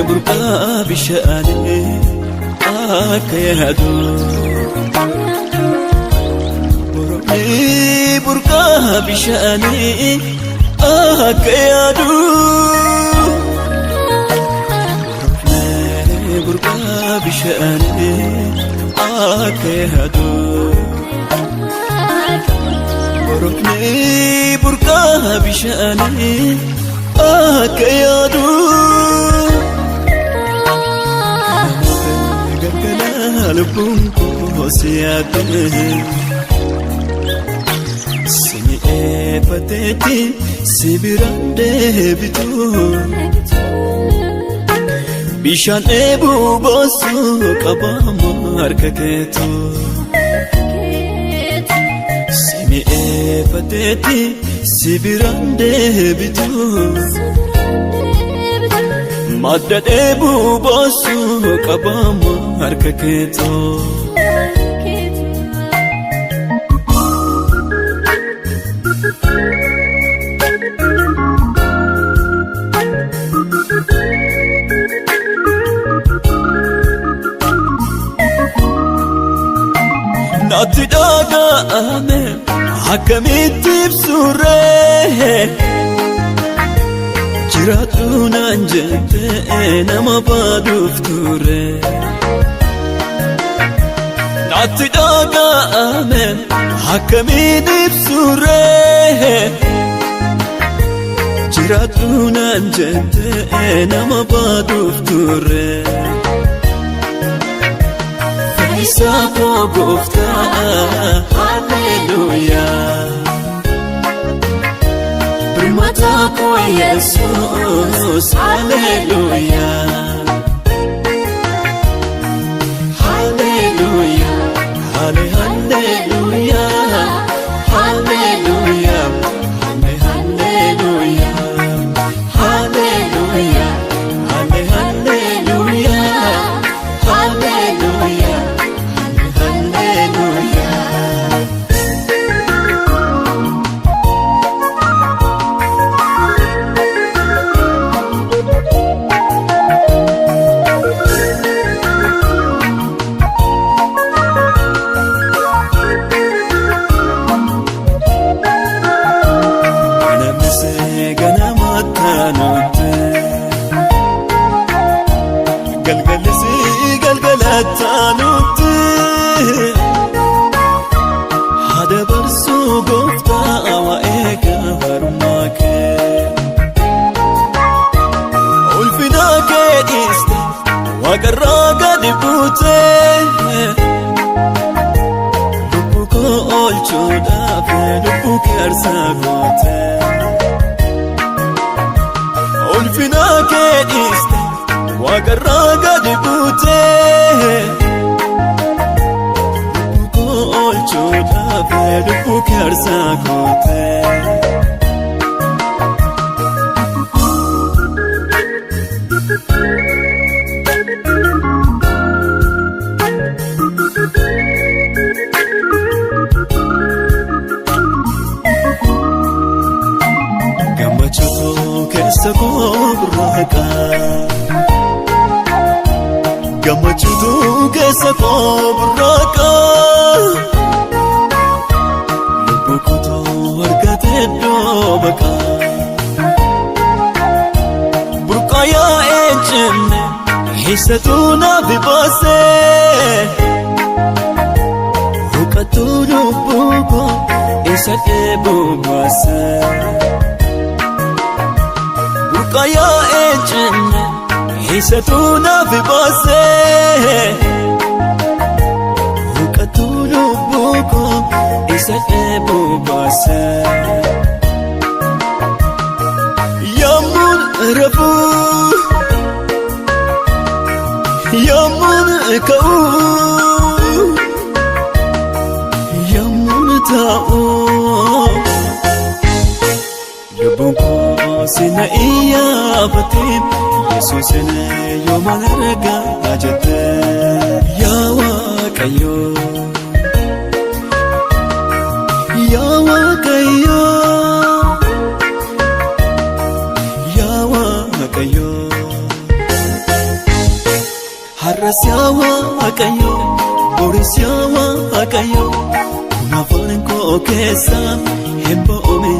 burqa bishaane akka yaadu burqa bishaane akka yaadu burqa bishaane akka yaadu burqa bishaane akka yaadu lubbuun koo si yaadde si mi'eeffateetti si biraan deebitu bishaan dheebuu boosuu qabamu harka keetu si mi'eeffateetti si biraan deebitu madda dheebuu boosuu qabamu harka keetu natti dhaga'ame akkamitti ibsurree jiraatu naan jettee nama baaduuf ture natti dhaga'ame akkamitti ibsurree jiraatu naan jettee nama baaduuf ture Fayyisaa koo Gooftaa Haleluuyaa Birmata koo Yesuus Haleluuyaa Haleluuyaa Haleluuyaa Haleluuyaa Haleluuyaa Haleluuyaa galgalatanutti hada barsu Gooftaa waa'ee gaarummaa kee ulfina kee dhiiste waaqarraa gadi buute lubbuu koo oolchuudhaaf lubbuu kee aarsaa goote ulfina kee dhiiste waaqarraa gadi buute lubbuu koo oolchuudhaaf lubbuu kee aarsaa goote gammachuu keessa koo burraaqa gammachuutu keessa koo burraaqa lubbuu koo argate iddoo baqa burqaa yaa'ee jenne eessatu naaf baase huqqattu lubbuu koo eessa dheebuu baase burqaa yaa'ee jenne eessatu naaf baase huqqatu lubbuu koo isa dheebuu baase yommuun rafuu yommuun ka'uu yommuun taa'uu lubbuun koo sina iyyaafatiin Yesuusin yoomaan argaa jette yaa Waaqayyo yaa Waaqayyo yaa Waaqayyo har'as yaa Waaqayyo boris yaa Waaqayyo kun afaan koo keessa hin ba'ume